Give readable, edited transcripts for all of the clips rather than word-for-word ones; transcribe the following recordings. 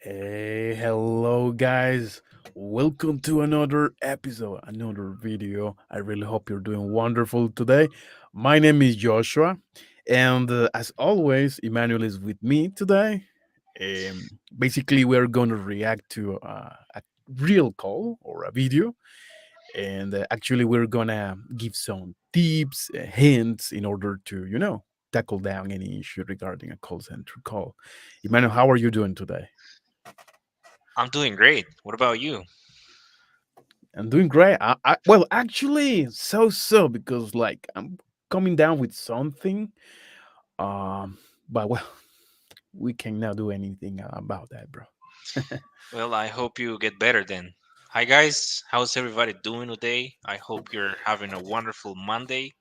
Hey, hello guys. Welcome to another episode, another video. I really hope you're doing wonderful today. My name is Joshua, and as always, Emmanuel is with me today. Basically, we're going to react to a real call or a video, and actually, we're going to give some tips, hints in order to, tackle down any issue regarding a call center call. Emmanuel, how are you doing today? I'm doing great. What about you? I'm doing great. Well, actually, so because like I'm coming down with something. Um, but well, we cannot do anything about that, bro. Well, I hope you get better then. Hi, guys. How's everybody doing today? I hope you're having a wonderful Monday.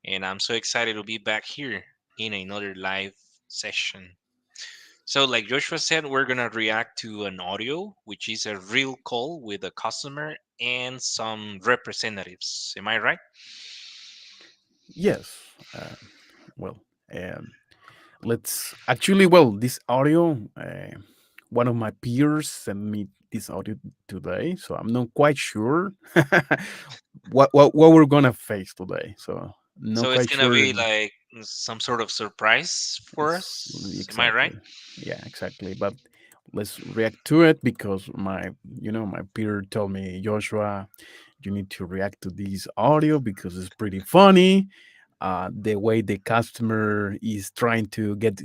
And I'm so excited to be back here in another live session. So, like Joshua said, we're going to react to an audio, which is a real call with a customer and some representatives. Am I right? Yes. Well, um, let's actually. Well, this audio. One of my peers sent me this audio today, so I'm not quite sure what we're gonna face today. So not So, it's quite going to sure. be like some sort of surprise for us. Am I right? Exactly. Yeah, exactly. But let's react to it because my peer told me, Joshua, you need to react to this audio because it's pretty funny. The way the customer is trying to get,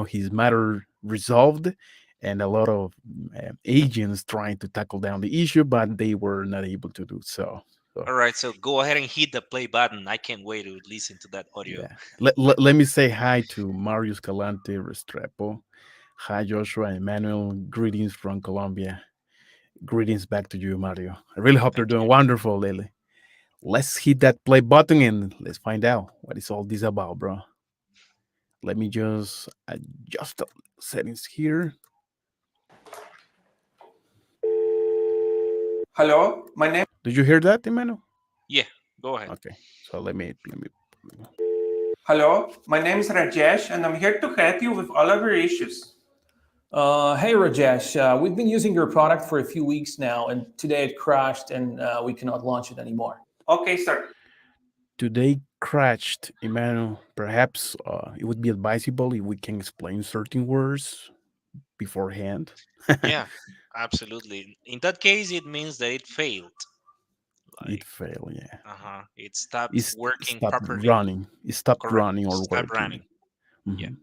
his matter resolved, and a lot of agents trying to tackle down the issue, but they were not able to do so. So All right, so go ahead and hit the play button. I can't wait to listen to that audio. yeah, let me say hi to Mario Escalante Restrepo. Hi, Joshua and Emmanuel. Greetings from Colombia. Greetings back to you, Mario. I really hope you're Thank doing you. wonderful lately. Let's hit that play button and let's find out what is all this about, bro. Let me just adjust the settings here. Hello, my name. Did you hear that, Emmanuel? Yeah, go ahead. Okay, so let me. Hello, my name is Rajesh, and I'm here to help you with all of your issues. Hey Rajesh, we've been using your product for a few weeks now, and today it crashed and we cannot launch it anymore. Okay, sir. Today crashed, Emmanuel. Perhaps it would be advisable if we can explain certain words beforehand. Yeah, absolutely. In that case, it means that it failed. It Like, failed, yeah. it stopped It's working stopped properly. running. It stopped Correct. running or Stop working. running. Yeah. Hmm.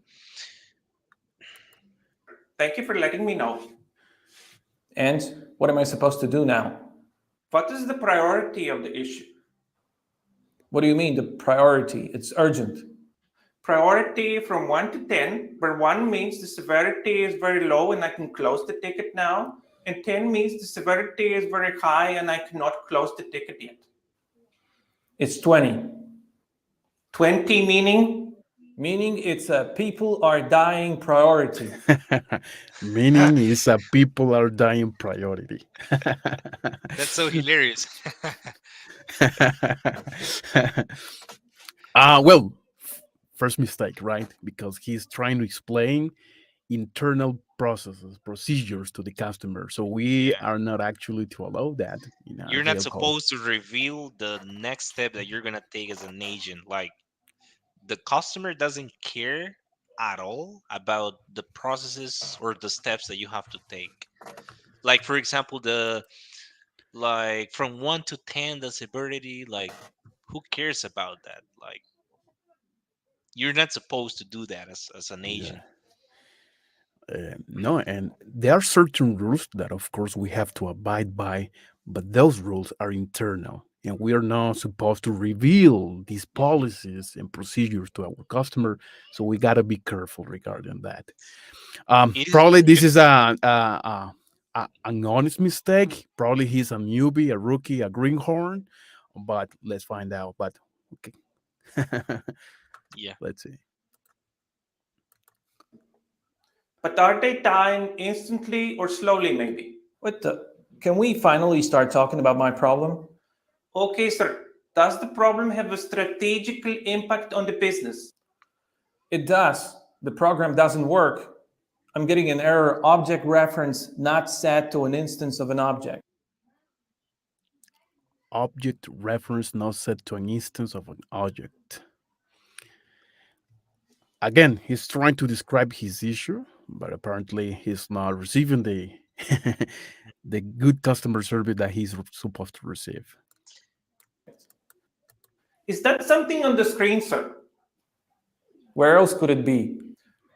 Thank you for letting me know. And what am I supposed to do now? What is the priority of the issue? What do you mean, the priority? It's urgent. Priority from 1 to 10, where 1 means the severity is very low and I can close the ticket now, and 10 means the severity is very high and I cannot close the ticket yet. It's 20, 20 meaning? meaning it's a people are dying priority. Meaning is a people are dying priority. That's so hilarious. Well, first mistake, right? Because he's trying to explain internal processes, procedures to the customer. So we Yeah. are not actually to allow that in a You're not real call. supposed to reveal the next step that you're going to take as an agent. Like, the customer doesn't care at all about the processes or the steps that you have to take. Like, for example, like from 1 to 10, the severity, like, who cares about that? Like, you're not supposed to do that as an Yeah. agent. No, and there are certain rules that, of course, we have to abide by, but those rules are internal, and we are not supposed to reveal these Mhm. policies and procedures to our customer. So we got to be careful regarding that. It is Probably this good. is an honest mistake. Probably he's a newbie, a rookie, a greenhorn, but let's find out. But okay, Yeah. let's see. But are they dying instantly or slowly maybe? What the? Can we finally start talking about my problem? Okay, sir. Does the problem have a strategical impact on the business? It does. The program doesn't work. I'm getting an error object reference not set to an instance of an object. Object reference not set to an instance of an object. Again, he's trying to describe his issue, but apparently he's not receiving the the good customer service that he's supposed to receive. Is that something on the screen, sir? Where else could it be?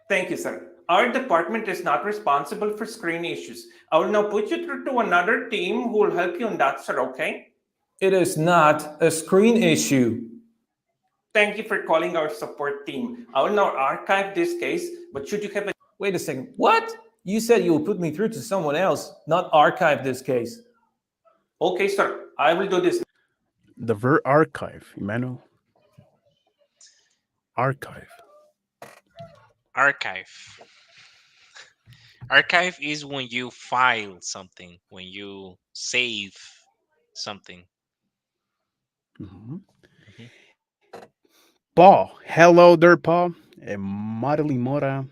Thank you, sir. Our department is not responsible for screen issues. I will now put you through to another team who will help you on that, sir, okay? It is not a screen issue. Thank you for calling our support team. I will now archive this case, but should you have a... Wait a second. What? You said you will put me through to someone else, not archive this case. Okay, sir, I will do this. The verb archive, Emmanuel. Archive. Archive. Archive is when you file something, when you save something. Mhm. Mhm. Paul, hello there, Paul. Madeline Mora.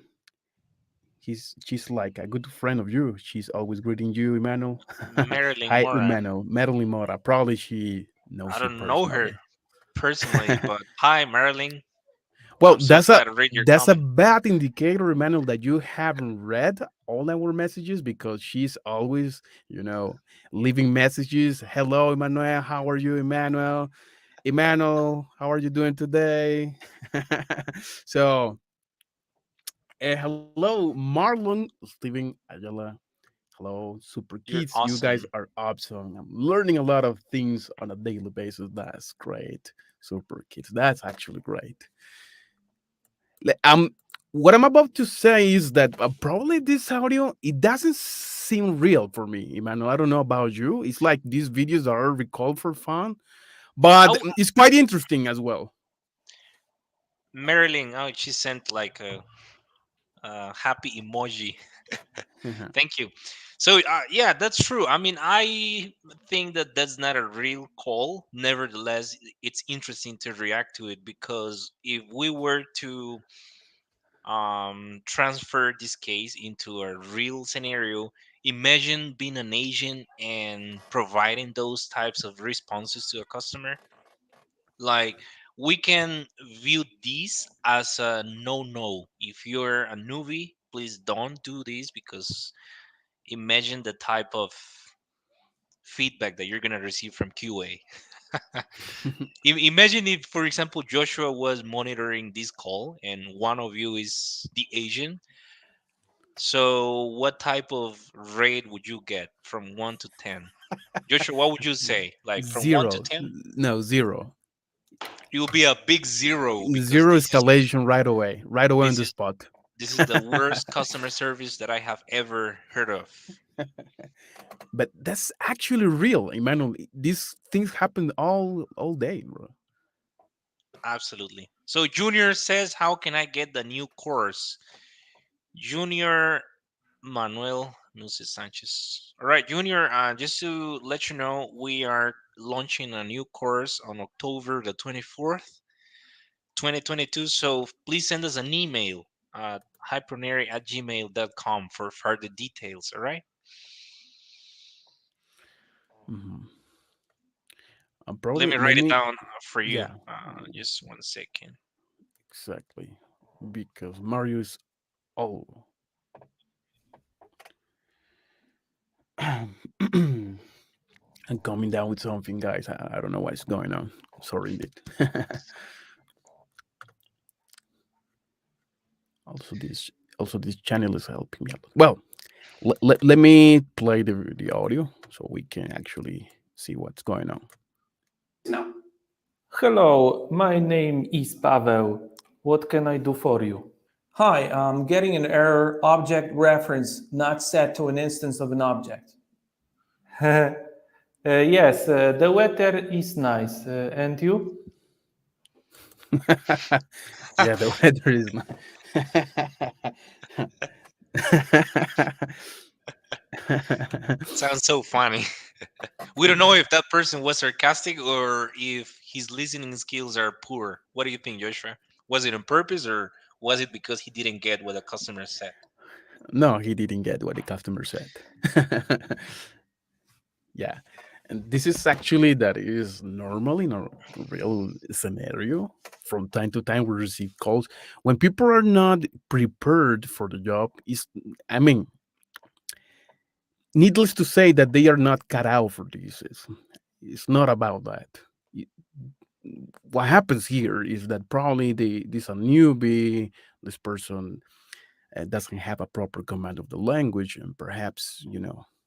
She's like a good friend of you. She's always greeting you, Emmanuel. Marilyn Hi, Mora. Emmanuel. Madeline Mora. Probably she I knows you don't know her personally. personally, but hi, Marilyn. Well, I'm so glad to read your that's a comment. bad indicator, Emmanuel, that you haven't read all our messages because she's always, leaving messages. Hello, Emmanuel. How are you, Emmanuel? Emmanuel, how are you doing today? So, hello, Marlon, Steven Ayala. Hello, Super You're Kids. You guys awesome. are awesome. I'm learning a lot of things on a daily basis. That's great. Super Kids. That's actually great. What I'm about to say is that probably this audio it doesn't seem real for me, Emmanuel. I don't know about you. It's like these videos are recalled for fun, but Oh, it's quite interesting as well. Marilyn. Oh, she sent like a happy emoji. Thank you. So yeah, that's true. I mean, I think that that's not a real call. Nevertheless, it's interesting to react to it because if we were to transfer this case into a real scenario, imagine being an agent and providing those types of responses to a customer. Like, we can view this as a no. If you're a newbie, please don't do this, because imagine the type of feedback that you're going to receive from QA. Imagine if, for example, Joshua was monitoring this call and one of you is the agent. So what type of rate would you get from 1 to 10? Joshua, what would you say? Like from 1 to Zero. 10? No, zero. It will be a big zero, because Zero escalation right away on this the is spot. this is the worst customer service that I have ever heard of. But that's actually real, Emmanuel. These things happen all day, bro. Absolutely. So Junior says, how can I get the new course? Junior Manuel Nuces Sanchez. All right, Junior, just to let you know, we are launching a new course on October the 24th, 2022. So please send us an email at hypronary@gmail.com for further details. All right. Mhm. Let Probably me let write it me. down for you. Yeah, Just 1 second. exactly. Because Mario is all. I'm coming down with something, guys. I don't know what's going on. Sorry, indeed. also, this also this channel is helping me a lot. Well, let me play the audio so we can actually see what's going on. Now. Hello, my name is Pavel. What can I do for you? Hi, I'm getting an error object reference not set to an instance of an object. Yes, the weather is nice. And you? Yeah, the weather is Sounds so funny. We don't know if that person was sarcastic or if his listening skills are poor. What do you think, Joshua? Was it on purpose, or was it because he didn't get what the customer said? No, he didn't get what the customer said. Yeah. And this is actually that is normal in a real scenario. From time to time, we receive calls when people are not prepared for the job. Is I mean, needless to say that they are not cut out for this. It's not about that. Y- What happens here is that probably this a newbie. This person doesn't have a proper command of the language, and perhaps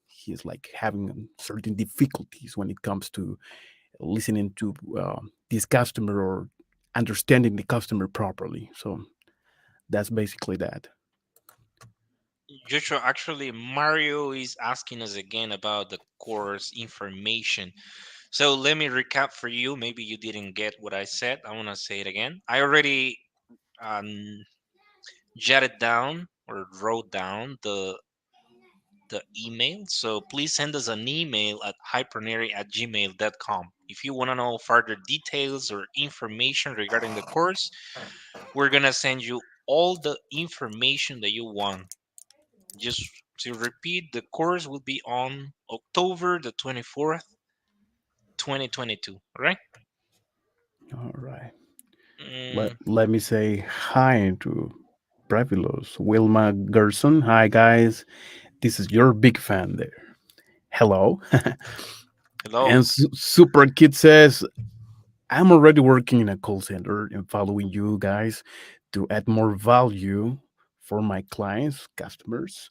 he's like having certain difficulties when it comes to listening to this customer or understanding the customer properly. So that's basically that. Joshua, actually, Mario is asking us again about the course information. So let me recap for you. Maybe you didn't get what I said. I want to say it again. I already um, jotted down or wrote down the email. So please send us an email at hypernary@gmail.com. If you want to know further details or information regarding the course, we're going to send you all the information that you want. Just to repeat, the course will be on October the 24th, 2022. All right? All right. Let, Mm, let me say hi to Brevilos, Wilma Gerson. Hi, guys. This is your big fan there. Hello. hello. And Super Kid says, I'm already working in a call center and following you guys to add more value for my clients, customers.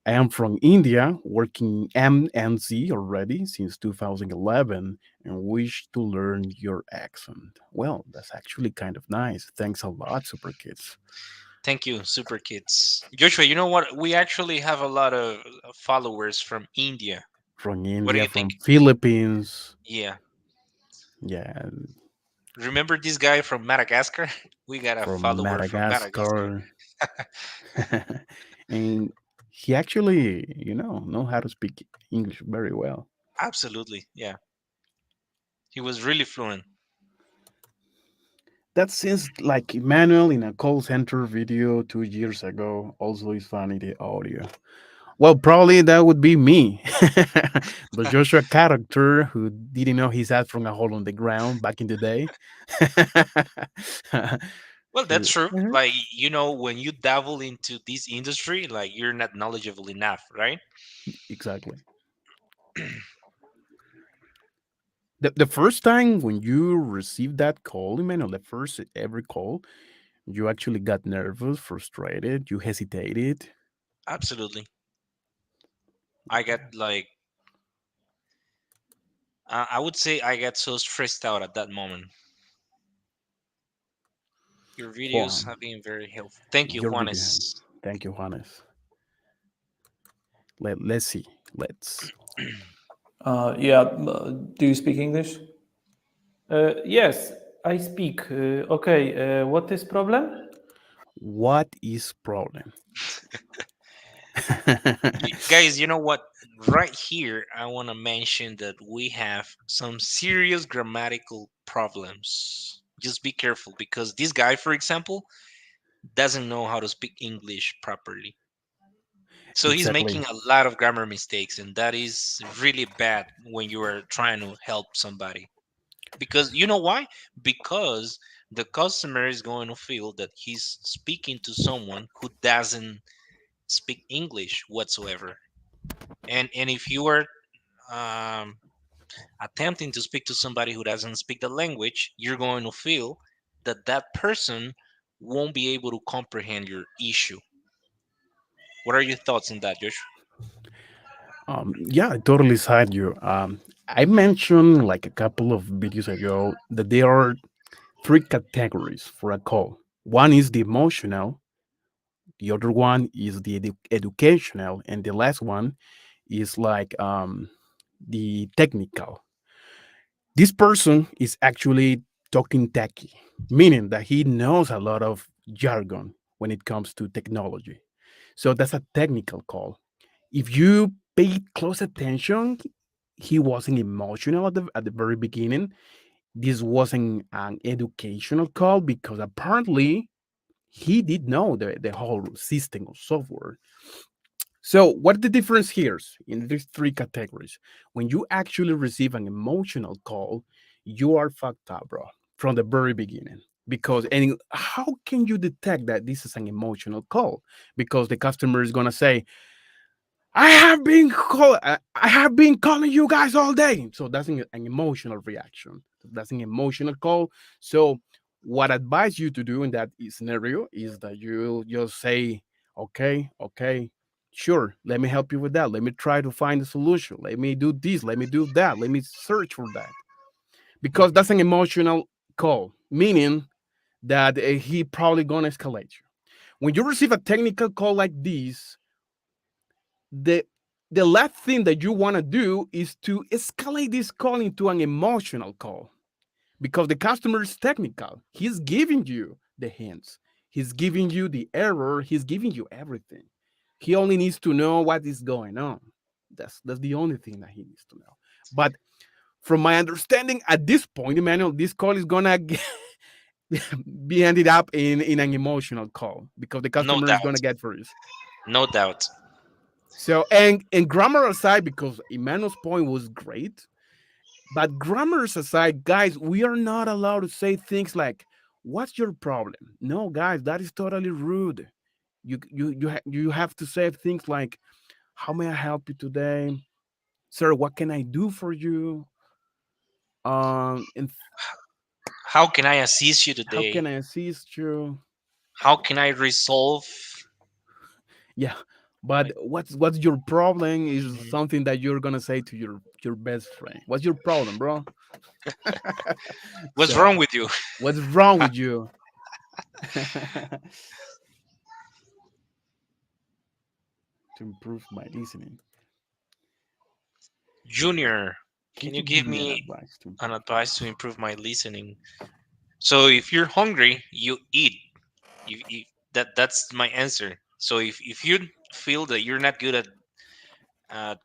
I am from India, working MNC already since 2011 and wish to learn your accent. Well, that's actually kind of nice. Thanks a lot, Super Kids. Thank you, Super Kids. Joshua, you know what? We actually have a lot of followers from India. From What do India, you think? from Philippines. Yeah. Yeah, Remember this guy from Madagascar? We got a from follower from Madagascar. Madagascar. And he actually, know how to speak English very well. Absolutely. Yeah. He was really fluent. That seems like Emmanuel in a call center video 2 years ago. Also, is funny the audio. Well, probably that would be me. The Joshua character who didn't know his ass from a hole on the ground back in the day. Well, that's true. Mhm. Like, when you dabble into this industry, like you're not knowledgeable enough, right? Exactly. The first time when you received that call, Emmanuel, the first every call, you actually got nervous, frustrated, you hesitated. Absolutely. I get like, I would say I get so stressed out at that moment. Your videos Juan, have been very helpful. Thank you, your video. Juanes. Thank you, Juanes. Let's see. Let's. Yeah, do you speak English? Yes, I speak. Okay, what is problem? What is problem? Guys, you know what? Right here, I want to mention that we have some serious grammatical problems. Just be careful because this guy, for example, doesn't know how to speak English properly. So he's Exactly. making a lot of grammar mistakes, and that is really bad when you are trying to help somebody. Because you know why? Because the customer is going to feel that he's speaking to someone who doesn't speak English whatsoever. And if you are um, attempting to speak to somebody who doesn't speak the language, you're going to feel that that person won't be able to comprehend your issue. What are your thoughts on that, Josh? Yeah, I totally side you. I mentioned like a couple of videos ago that there are three categories for a call. One is the emotional, the other one is the educational, and the last one is like the technical. This person is actually talking techie, meaning that he knows a lot of jargon when it comes to technology. So that's a technical call. If you paid close attention, he wasn't emotional at the very beginning. This wasn't an educational call because apparently he did know the whole system of software. So, what the difference here in these three categories? When you actually receive an emotional call, you are fucked up, bro, from the very beginning. Because, and how can you detect that this is an emotional call? Because the customer is gonna say, I have been calling you guys all day. So that's an emotional reaction. That's an emotional call. So what I advise you to do in that scenario is that you just say, okay, sure, let me help you with that. Let me try to find a solution. Let me do this. Let me do that. Let me search for that. Because Mhm. that's an emotional call, meaning that he probably gonna escalate you. When you receive a technical call like this, the the last thing that you want to do is to escalate this call into an emotional call because the customer is technical. He's giving you the hints, he's giving you the error, he's giving you everything. He only needs to know what is going on. That's the only thing that he needs to know. But from my understanding at this point, Emmanuel, this call is gonna be ended up in an emotional call because the No customer is gonna doubt. get furious. No doubt. So, and grammar aside, because Emmanuel's point was great, but grammar aside, guys, we are not allowed to say things like, "What's your problem?" No, guys, that is totally rude. You have to say things like, "How may I help you today, sir? What can I do for you? And How can I assist you how today? can I assist you?" How can I resolve? Yeah, but Like, what's your problem is mhm. something that you're gonna say to your best friend. What's your problem, bro? What's So wrong with you? what's wrong with you? To improve my listening. Junior, Can can you you give give me an me advice to an improve my advice to listening? improve my listening? So if you're hungry, you eat. That's my answer. So if you feel that you're not good at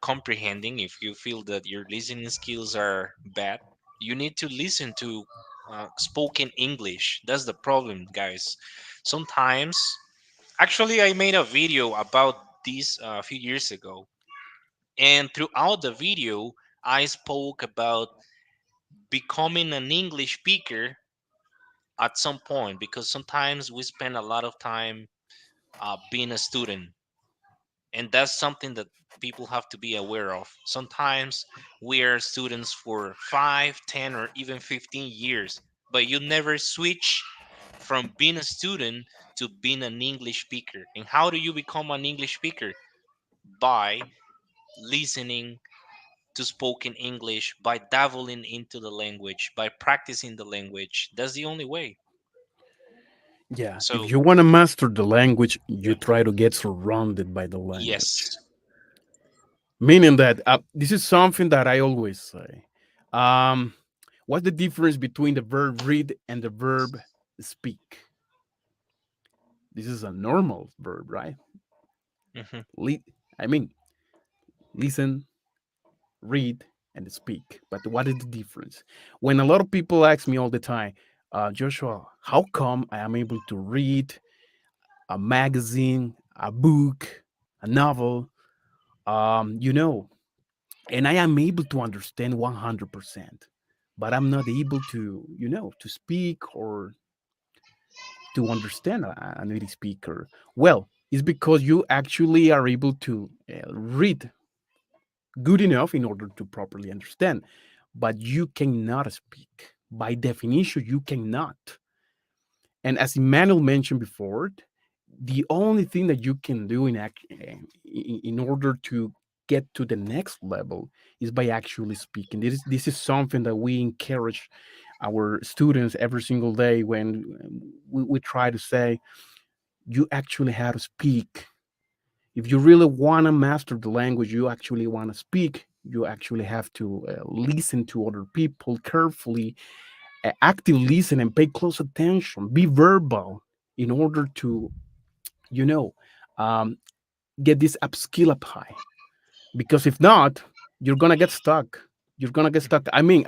comprehending, if you feel that your listening skills are bad, you need to listen to spoken English. That's the problem, guys. Sometimes, actually, I made a video about this a few years ago, and throughout the video, I spoke about becoming an English speaker at some point because sometimes we spend a lot of time being a student, and that's something that people have to be aware of. Sometimes we are students for 5, 10, or even 15 years, but you never switch from being a student to being an English speaker. And how do you become an English speaker? By listening to spoken English, by dabbling into the language, by practicing the language. That's the only way. Yeah, if So, you want to master the language, you yeah, try to get surrounded by the language. yes. Meaning that this is something that I always say. Um, what's the difference between the verb read and the verb speak? This is a normal verb, right? Hmm. Le- I mean, listen, read, and speak. But what is the difference? When a lot of people ask me all the time, Joshua, how come I am able to read a magazine, a book, a novel, you know, and I am able to understand 100%, but I'm not able to, to speak or to understand a native speaker? Well, it's because you actually are able to read good enough in order to properly understand, but you cannot speak. By definition, you cannot. And as Emmanuel mentioned before, the only thing that you can do in order to get to the next level is by actually speaking. This is something that we encourage our students every single day when we try to say you actually have to speak. If you really want to master the language, you actually want to speak. You actually have to listen to other people carefully, active listen, and pay close attention. Be verbal in order to, you know, um, get this upskill up high. Because if not, you're gonna get stuck. You're gonna get stuck. I mean,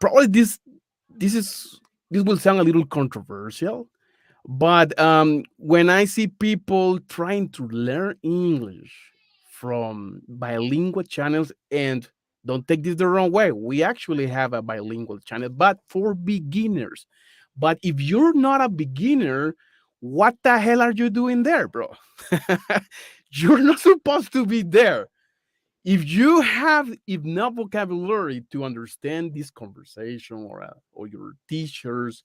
probably this is this will sound a little controversial, But when I see people trying to learn English from bilingual channels, and don't take this the wrong way, we actually have a bilingual channel, but for beginners. But if you're not a beginner, what the hell are you doing there, bro? You're not supposed to be there. If you have enough vocabulary to understand this conversation, or your teachers,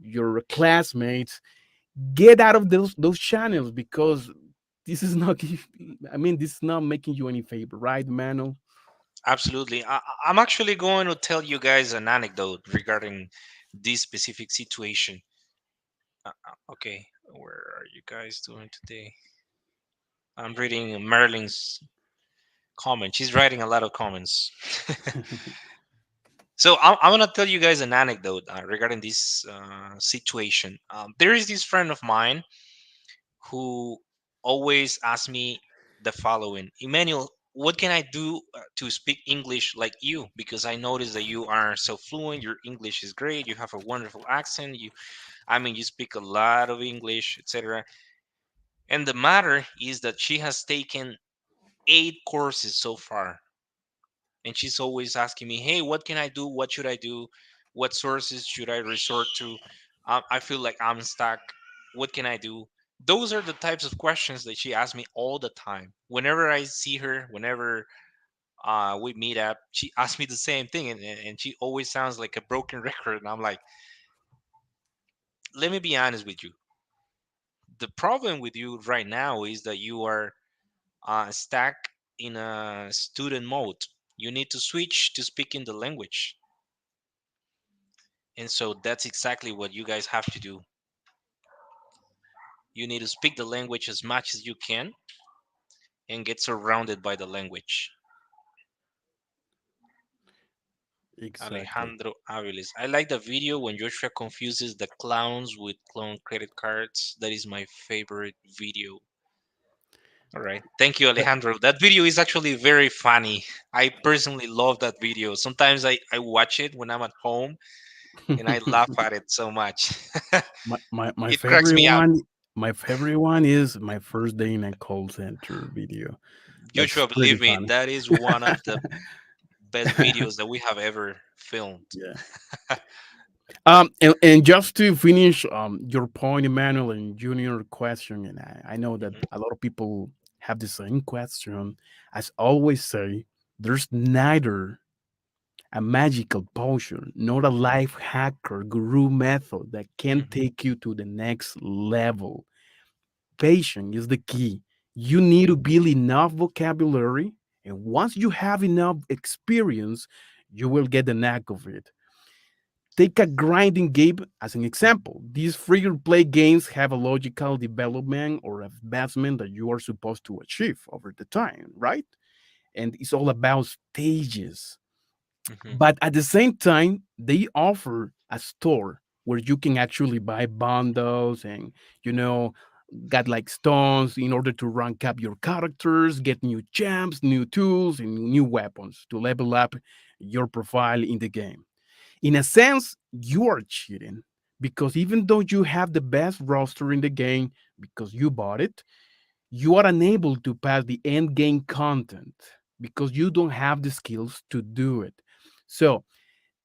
your classmates, get out of those channels, because this is not I mean, this is not making you any favor, right, Manuel? Absolutely. I'm actually going to tell you guys an anecdote regarding this specific situation. Okay, where are you guys doing today? I'm reading Marilyn's comment. She's writing a lot of comments. So I'm gonna tell you guys an anecdote regarding this situation. There is this friend of mine who always asks me the following: Emmanuel, what can I do to speak English like you? Because I noticed that you are so fluent. Your English is great. You have a wonderful accent. You speak a lot of English, etc. And the matter is that she has taken 8 courses so far, and she's always asking me, "Hey, what can I do? What should I do? What sources should I resort to? I feel like I'm stuck. What can I do?" Those are the types of questions that she asks me all the time. Whenever I see her, whenever we meet up, she asks me the same thing, and she always sounds like a broken record. And I'm like, let me be honest with you. The problem with you right now is that you are stuck in a student mode. You need to switch to speaking the language. And so that's exactly what you guys have to do. You need to speak the language as much as you can and get surrounded by the language. Exactly. Alejandro Aviles. I like the video when Joshua confuses the clowns with clone credit cards. That is my favorite video. All right. Thank you, Alejandro. That video is actually very funny. I personally love that video. Sometimes I watch it when I'm at home and I laugh at it so much. My It cracks favorite me up. one, my favorite one is my first day in a call center video. That's Joshua, pretty believe me, funny. that is one of the best videos that we have ever filmed. Yeah. And just to finish your point, Emmanuel, and Junior question, and I know that Mhm. a lot of people have the same question. As I always say, there's neither a magical potion, nor a life hacker guru method that can Mhm. take you to the next level. Patience is the key. You need to build enough vocabulary, and once you have enough experience, you will get the knack of it. Take a grinding game as an example. These free to play games have a logical development or advancement that you are supposed to achieve over the time, right? And it's all about stages. Mhm. But at the same time, they offer a store where you can actually buy bundles and, you know, got like stones in order to rank up your characters, get new gems, new tools, and new weapons to level up your profile in the game. In a sense, you are cheating, because even though you have the best roster in the game because you bought it, you are unable to pass the end game content because you don't have the skills to do it. So,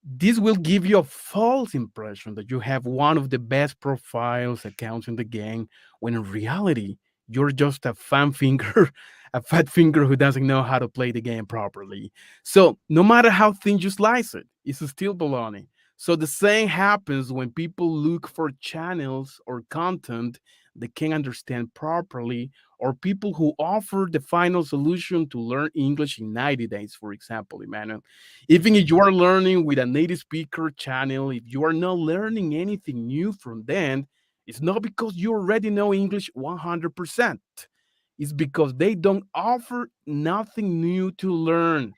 this will give you a false impression that you have one of the best profiles accounts in the game, when in reality, you're just a fan finger, a fat finger who doesn't know how to play the game properly. So, no matter how thin you slice it, it's still baloney. So, the same happens when people look for channels or content they can understand properly, or people who offer the final solution to learn English in 90 days, for example, Emmanuel. Even Mhm. if you are learning with a native speaker channel, if you are not learning anything new from them, it's not because you already know English 100%. It's because they don't offer nothing new to learn.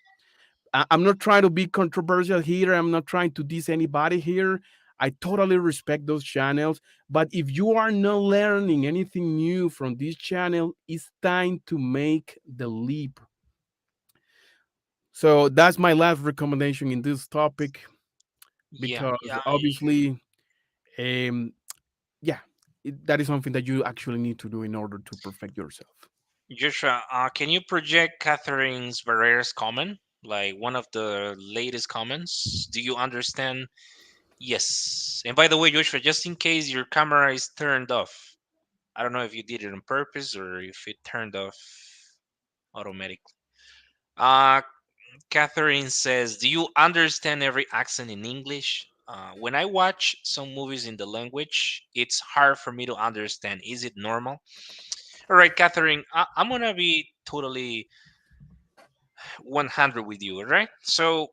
I'm not trying to be controversial here. I'm not trying to diss anybody here. I totally respect those channels. But if you are not learning anything new from this channel, it's time to make the leap. So that's my last recommendation in this topic, Yeah, because yeah, obviously, um, yeah, that is something that you actually need to do in order to perfect yourself. Joshua, can you project Catherine's Barrera's comment? Like one of the latest comments? Do you understand? Yes. And by the way, Joshua, just in case your camera is turned off, I don't know if you did it on purpose or if it turned off automatically. Uh, Catherine says, "Do you understand every accent in English? When I watch some movies in the language, it's hard for me to understand. Is it normal?" All right, Catherine, I'm gonna be totally 100 with you. All right, so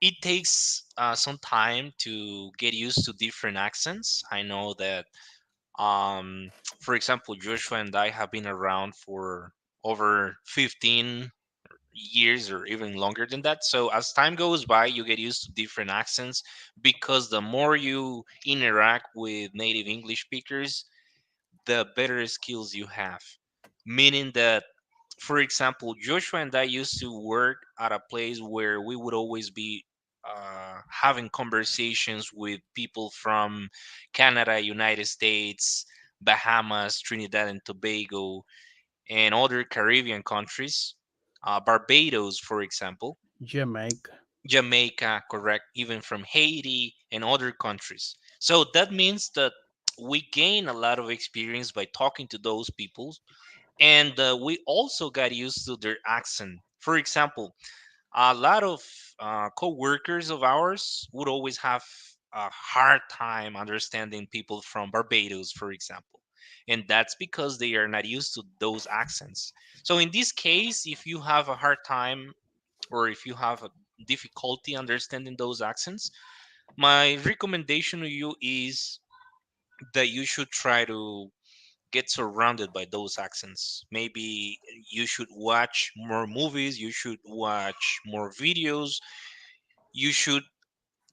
it takes some time to get used to different accents. I know that, um, for example, Joshua and I have been around for over 15 years or even longer than that. So as time goes by, you get used to different accents because the more you interact with native English speakers, the better skills you have. Meaning that, for example, Joshua and I used to work at a place where we would always be having conversations with people from Canada, United States, Bahamas, Trinidad and Tobago, and other Caribbean countries. Barbados, for example, Jamaica. Jamaica, correct, even from Haiti and other countries. So that means that we gain a lot of experience by talking to those people, and we also got used to their accent. For example, a lot of co-workers of ours would always have a hard time understanding people from Barbados, for example, and that's because they are not used to those accents. So in this case, if you have a hard time or if you have a difficulty understanding those accents, my recommendation to you is that you should try to get surrounded by those accents. Maybe you should watch more movies, you should watch more videos, you should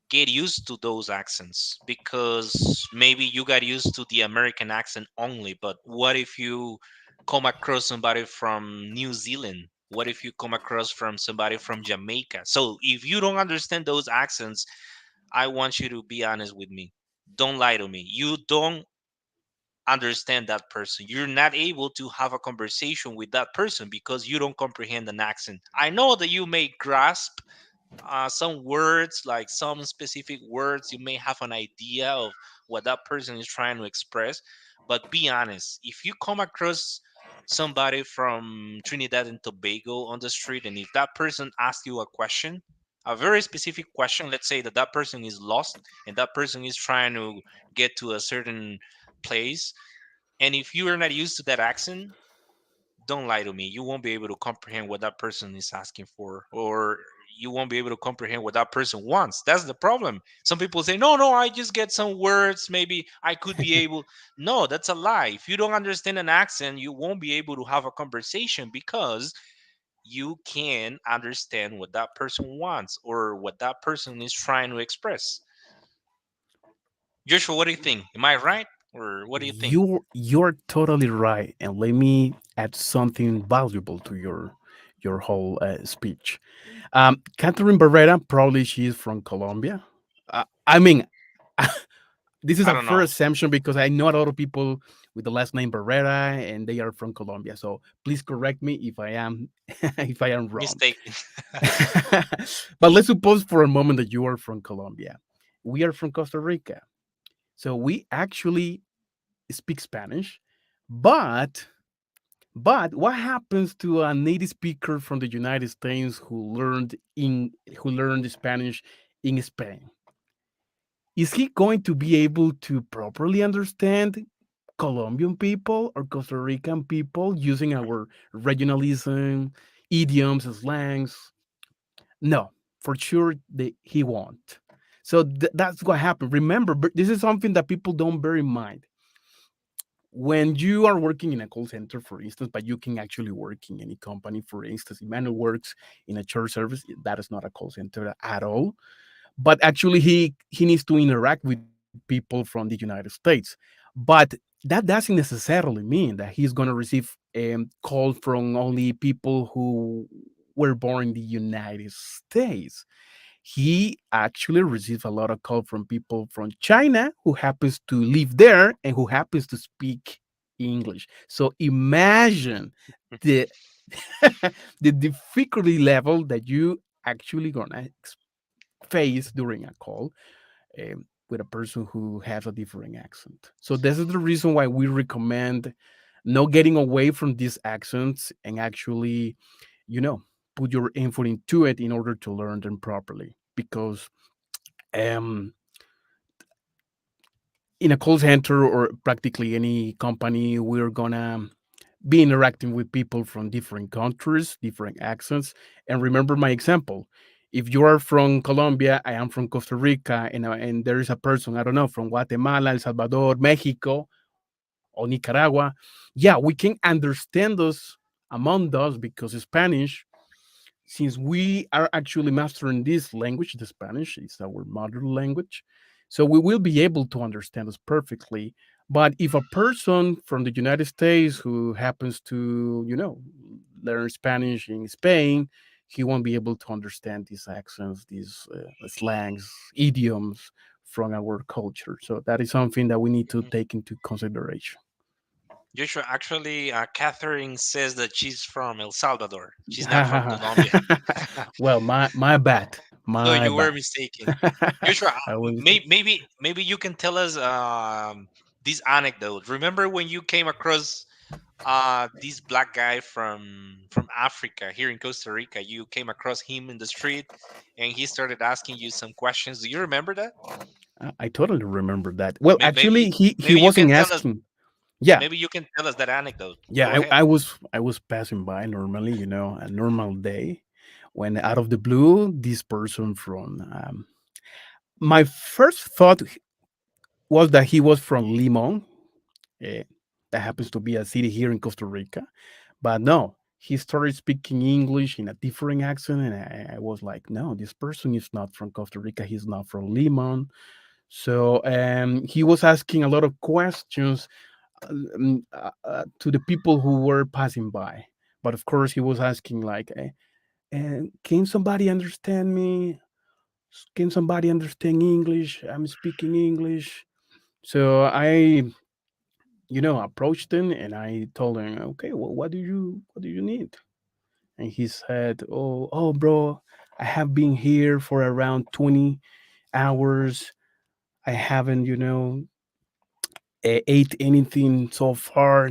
get used to those accents because maybe you got used to the American accent only. But what if you come across somebody from New Zealand? What if you come across from somebody from Jamaica? So if you don't understand those accents, I want you to be honest with me. Don't lie to me. You don't understand that person. You're not able to have a conversation with that person because you don't comprehend an accent. I know that you may grasp some words, like some specific words. You may have an idea of what that person is trying to express, but be honest. If you come across somebody from Trinidad and Tobago on the street, and if that person asks you a question, a very specific question, let's say that that person is lost and that person is trying to get to a certain place, and if you are not used to that accent, don't lie to me. You won't be able to comprehend what that person is asking for, or you won't be able to comprehend what that person wants. That's the problem. Some people say, no, no, I just get some words. Maybe I could be able. No, that's a lie. If you don't understand an accent, you won't be able to have a conversation because you can understand what that person wants or what that person is trying to express. Joshua, what do you think? Am I right? Or what do you think? You're totally right, and let me add something valuable to your whole speech. Catherine Barrera, probably she's from Colombia. I mean, this is I a don't fair know. assumption because I know a lot of people with the last name Barrera, and they are from Colombia. So please correct me if I am if I am wrong. Mistaken. But let's suppose for a moment that you are from Colombia. We are from Costa Rica, so we actually speak Spanish, but what happens to a native speaker from the United States who learned Spanish in Spain? Is he going to be able to properly understand Colombian people or Costa Rican people using our regionalism, idioms, slangs? No, for sure he won't. So that's what happened. Remember, this is something that people don't bear in mind when you are working in a call center, for instance, but you can actually work in any company. For instance, Emmanuel works in a church service. That is not a call center at all. But actually, he needs to interact with people from the United States. But that doesn't necessarily mean that he's going to receive calls from only people who were born in the United States. he actually receives a lot of call from people from China who happens to live there and who happens to speak English. So imagine the the difficulty level that you actually gonna face during a call with a person who has a different accent. So this is the reason why we recommend not getting away from these accents and actually, you know, put your effort into it in order to learn them properly. Because um, in a call center or practically any company, we're gonna be interacting with people from different countries, different accents. And remember my example. If you are from Colombia, I am from Costa Rica, and there is a person, I don't know, from Guatemala, El Salvador, Mexico, or Nicaragua, yeah, we can understand us among us because Spanish, since we are actually mastering this language, the Spanish is our mother language, so we will be able to understand us perfectly. But if a person from the United States who happens to, learn Spanish in Spain, he won't be able to understand these accents, these slangs, idioms from our culture. So that is something that we need to Mhm. take into consideration. Joshua, actually, Catherine says that she's from El Salvador. She's not from Colombia. Well, my bad, So my you were bad. mistaken. Joshua, I was. maybe you can tell us this anecdote. Remember when you came across this black guy from Africa here in Costa Rica? You came across him in the street, and he started asking you some questions. Do you remember that? I totally remember that. Well, Maybe actually, he maybe you can wasn't tell us. asking. Yeah, Maybe you can tell us that anecdote. yeah. Go ahead. I was passing by normally, a normal day, when out of the blue, this person from my first thought was that he was from Limon, eh, that happens to be a city here in Costa Rica. But no, he started speaking English in a different accent, and I was like, no, this person is not from Costa Rica. He's not from Limon. So he was asking a lot of questions to the people who were passing by. But of course, he was asking like, "Can somebody understand me? Can somebody understand English? I'm speaking English." So I, approached him and I told him, "Okay, well, what do you need?" And he said, "Oh, bro, I have been here for around 20 hours. I haven't, ate anything so far.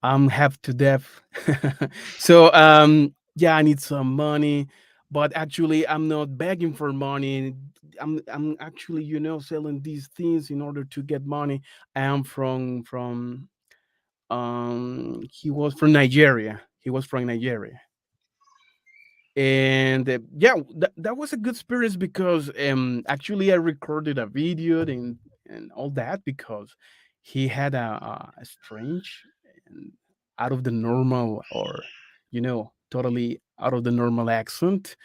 I'm half to death." So yeah, I need some money, but actually I'm not begging for money. I'm actually, selling these things in order to get money. I am from he was from Nigeria. He was from Nigeria. And yeah, that was a good experience because actually I recorded a video and all that because he had a strange and out of the normal, or totally out of the normal accent,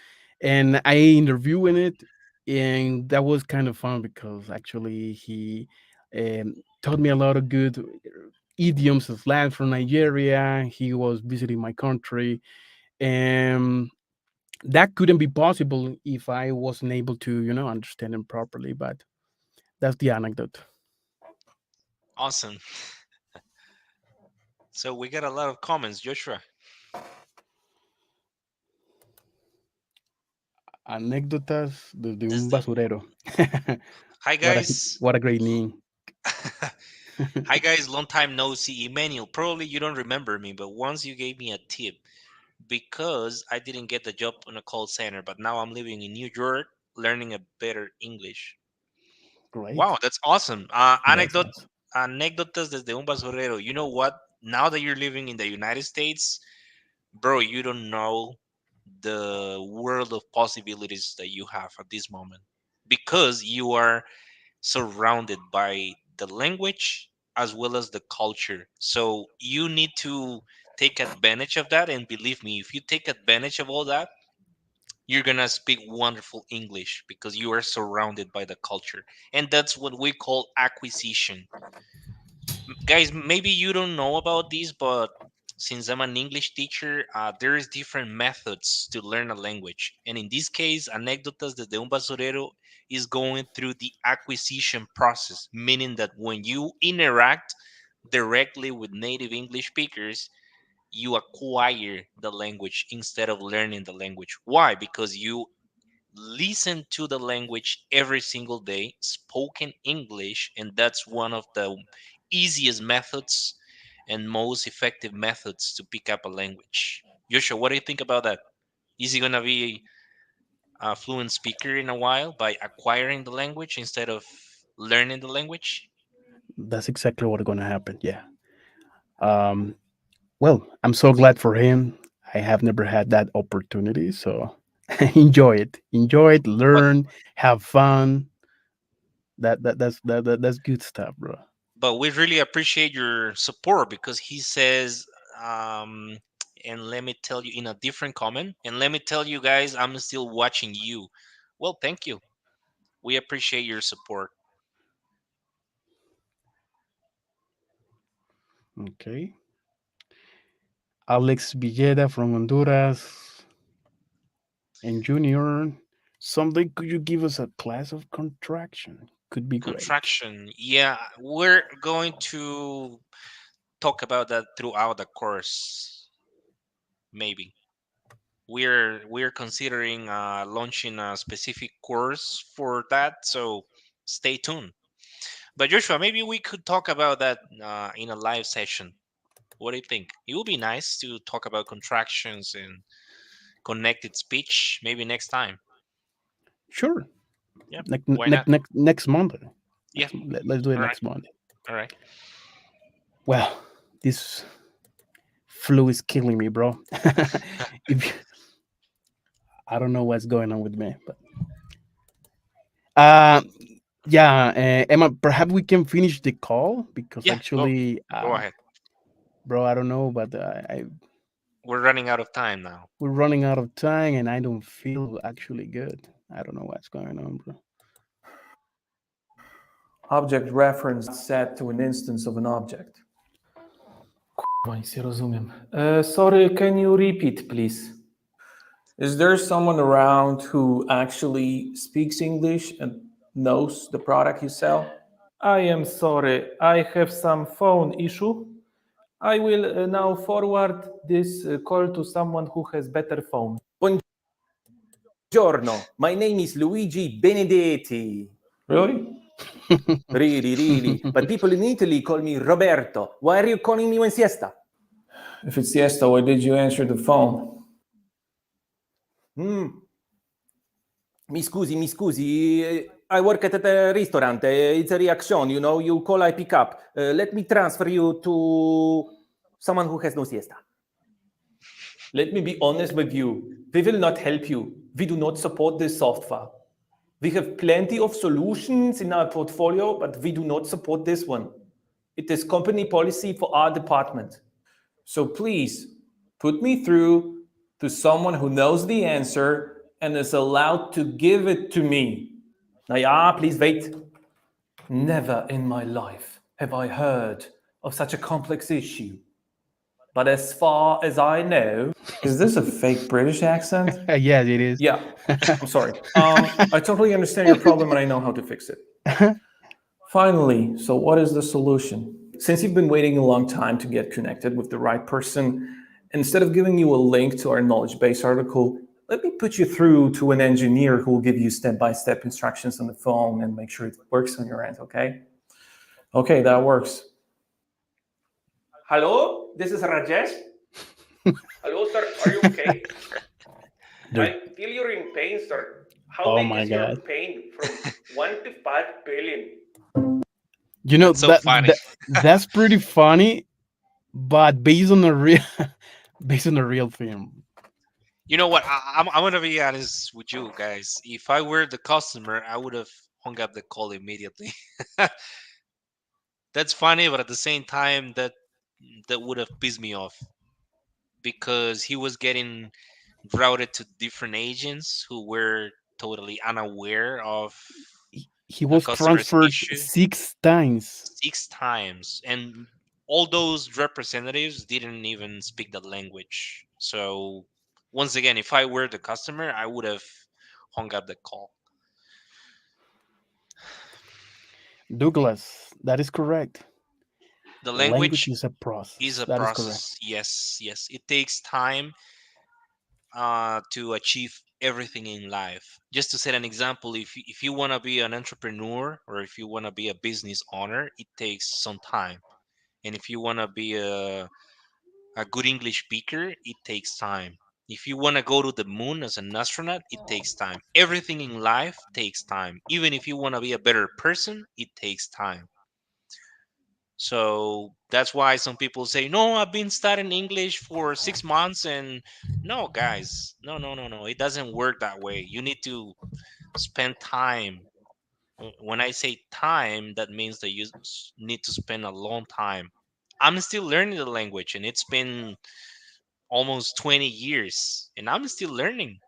and I interviewing it, and that was kind of fun because actually he taught me a lot of good idioms and slang from Nigeria. He was visiting my country, and that couldn't be possible if I wasn't able to, understand him properly. But that's the anecdote. Awesome. So we got a lot of comments, Joshua. Anécdotas de un Desde... basurero. Hi what a guys. what a great name. Hi guys, long time no see. Emmanuel, probably you don't remember me, but once you gave me a tip because I didn't get the job on a call center, but now I'm living in New York, learning a better English. Great. Wow, that's awesome. That's awesome. Anécdotas desde un basurero. You know what? Now that you're living in the United States, bro, you don't know the world of possibilities that you have at this moment because you are surrounded by the language as well as the culture. So you need to take advantage of that. And believe me, if you take advantage of all that, you're gonna speak wonderful English because you are surrounded by the culture. And that's what we call acquisition. Guys, maybe you don't know about this, but since I'm an English teacher, there is different methods to learn a language. And in this case, Anécdotas desde un basurero is going through the acquisition process, meaning that when you interact directly with native English speakers, you acquire the language instead of learning the language. Why? Because you listen to the language every single day, spoken English, and that's one of the easiest methods and most effective methods to pick up a language. Joshua, what do you think about that? Is he gonna be a fluent speaker in a while by acquiring the language instead of learning the language? That's exactly what's gonna happen. Yeah. Um, well, I'm so glad for him. I have never had that opportunity, so enjoy it, But learn, have fun. That's good stuff, bro. we really appreciate your support because he says, um, and let me tell you in a different comment, and let me tell you guys, I'm still watching you. Well, thank you. We appreciate your support. Okay. Alex Villeda from Honduras and Junior. Someday, could you give us a class of contraction? Could be great. Contraction. Yeah, we're going to talk about that throughout the course. Maybe we're considering launching a specific course for that. So stay tuned. But Joshua, maybe we could talk about that in a live session. What do you think? It would be nice to talk about contractions and connected speech. Maybe next time. Sure. Yeah, why not? Next Monday. Yeah. Let's do it All right. next Monday. All right. Well, this flu is killing me, bro. if I don't know what's going on with me, but uh, yeah, Emma, perhaps we can finish the call because Yeah. Go. actually, Go ahead. bro, I don't know, but We're running out of time now. we're running out of time, and I don't feel actually good. I don't know what's going on, bro. Object reference set to an instance of an object. Kurwa, nic nie rozumiem. Sorry, can you repeat, please? Is there someone around who actually speaks English and knows the product you sell? I am sorry, I have some phone issue. I will now forward this call to someone who has better phone. Buongiorno, my name is Luigi Benedetti. Really? Really. But people in Italy call me Roberto. Why are you calling me when siesta? If it's siesta, why did you answer the phone? Mi scusi. I work at a restaurant. It's a reaction, you know. You call, I pick up. Let me transfer you to someone who has no siesta. Let me be honest with you. We will not help you. We do not support this software. We have plenty of solutions in our portfolio, but we do not support this one. It is company policy for our department. So please put me through to someone who knows the answer and is allowed to give it to me. Naya, please wait. Never in my life have I heard of such a complex issue. But as far as I know, is this a fake British accent? Yes, it is. Yeah, I'm sorry. I totally understand your problem and I know how to fix it. Finally, so what is the solution? Since you've been waiting a long time to get connected with the right person, instead of giving you a link to our knowledge base article, let me put you through to an engineer who will give you step-by-step instructions on the phone and make sure it works on your end, okay? Okay, that works. Hello, this is Rajesh. Hello, sir. Are you okay? I feel you're in pain, sir. How Oh big my is your God. pain from 1 to 5 billion? You know That's so funny. that's pretty funny, but based on a real based on a real film. You know what? I'm gonna be honest with you guys. If I were the customer, I would have hung up the call immediately. That's funny, but at the same time, that would have pissed me off because he was getting routed to different agents who were totally unaware of He a was customer's transferred issue 6 times. 6 times, and all those representatives didn't even speak the language. So once again, if I were the customer, I would have hung up the call. Douglas, that is correct. The Language language is a is process. a That is correct. process. Yes, yes. It takes time to achieve everything in life. Just to set an example, if you want to be an entrepreneur or if you want to be a business owner, it takes some time. And if you want to be a good English speaker, it takes time. If you want to go to the moon as an astronaut, it takes time. Everything in life takes time. Even if you want to be a better person, it takes time. So that's why some people say, no, I've been studying English for 6 months. And no, guys, no, no, no, no. It doesn't work that way. You need to spend time. When I say time, that means that you need to spend a long time. I'm still learning the language, and it's been almost 20 years, and I'm still learning.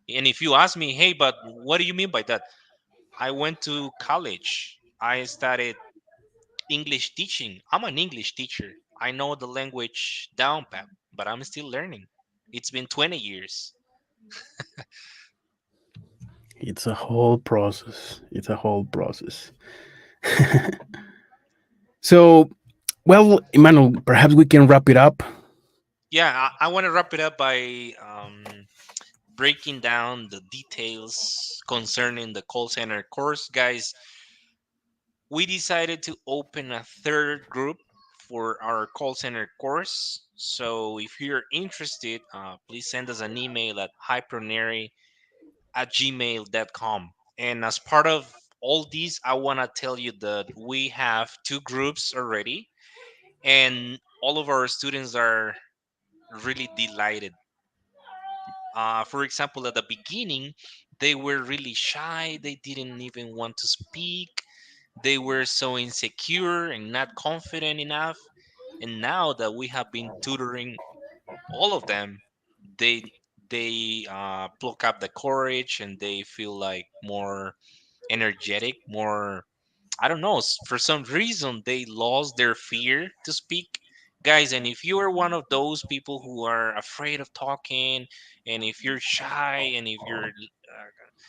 And if you ask me, hey, but what do you mean by that? I went to college. I studied English teaching. I'm an English teacher. I know the language down pat, but I'm still learning. It's been 20 years. It's a whole process. It's a whole process. So, well, Emmanuel, perhaps we can wrap it up. Yeah, I want to wrap it up by breaking down the details concerning the call center course. Guys, we decided to open a third group for our call center course. So if you're interested, please send us an email at hypronary@gmail.com. And as part of all these, I want to tell you that we have two groups already, and all of our students are really delighted. For example, at the beginning, they were really shy, they didn't even want to speak, they were so insecure and not confident enough. And now that we have been tutoring all of them, they they pluck up the courage and they feel like more energetic, more, I don't know, for some reason they lost their fear to speak. Guys, and if you are one of those people who are afraid of talking, and if you're shy, and if your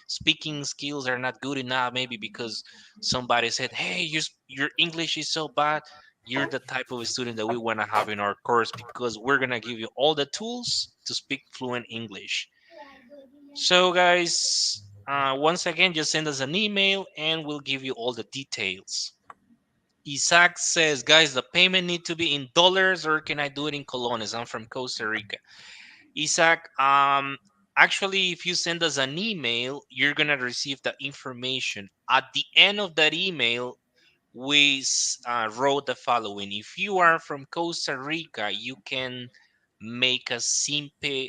speaking skills are not good enough, maybe because somebody said, hey, your English is so bad, you're the type of student that we want to have in our course, because we're going to give you all the tools to speak fluent English. So, guys, once again, just send us an email and we'll give you all the details. Isaac says, guys, the payment need to be in dollars or can I do it in colones? I'm from Costa Rica. Isaac, actually, if you send us an email, you're gonna receive the information. At the end of that email, we wrote the following: if you are from Costa Rica, you can make a simple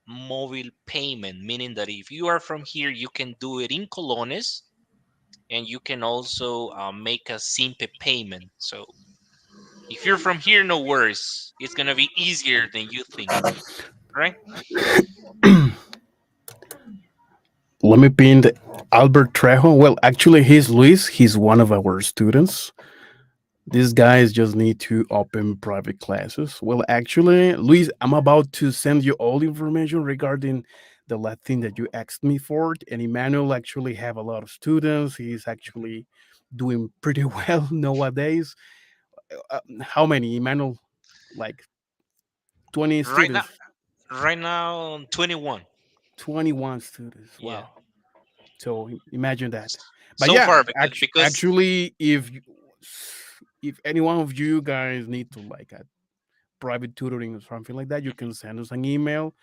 mobile payment, meaning that if you are from here, you can do it in colones, and you can also make a simple payment. So if you're from here, no worries. It's gonna be easier than you think, right? Let me pin Albert Trejo. Well, actually, he's Luis. He's one of our students. These guys just need to open private classes. Well, actually, Luis, I'm about to send you all the information regarding the last thing that you asked me for. And Emmanuel actually have a lot of students. He's actually doing pretty well nowadays. How many, Emmanuel? Like 20 Right now, students. right now, 21. 21 students. Yeah. Wow. So imagine that. But So yeah, far, because actually, if any one of you guys need to like a private tutoring or something like that, you can send us an email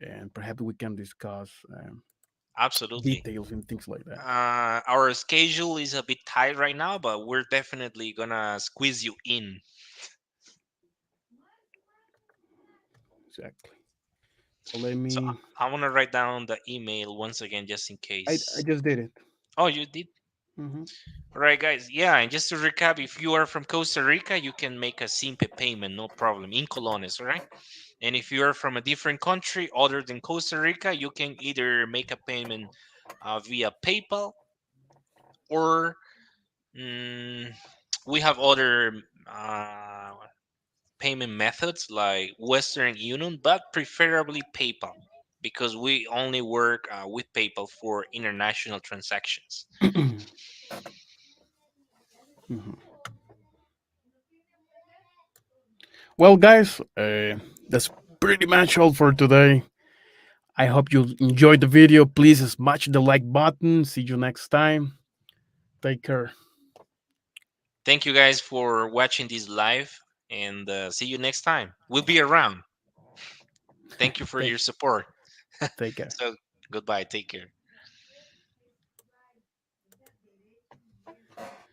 and perhaps we can discuss absolutely. details and things like that. Our schedule is a bit tight right now, but we're definitely gonna squeeze you in. Exactly. So let So me. I want to write down the email once again, just in I case. just did it. Oh, you did? Hmm. All right, guys. Yeah, and just to recap, if you are from Costa Rica, you can make a simple payment, no problem, in colones, all right? And if you are from a different country other than Costa Rica, you can either make a payment via PayPal or mm, we have other uh, payment methods like Western Union, but preferably PayPal because we only work with PayPal for international transactions. Mhm. Well, guys, that's pretty much all for today. I hope you enjoyed the video. Please smash the like button. See you next time. Take care. Thank you guys for watching this live and see you next time. We'll be around. Thank you for take, your support. take care. So, goodbye. Take care.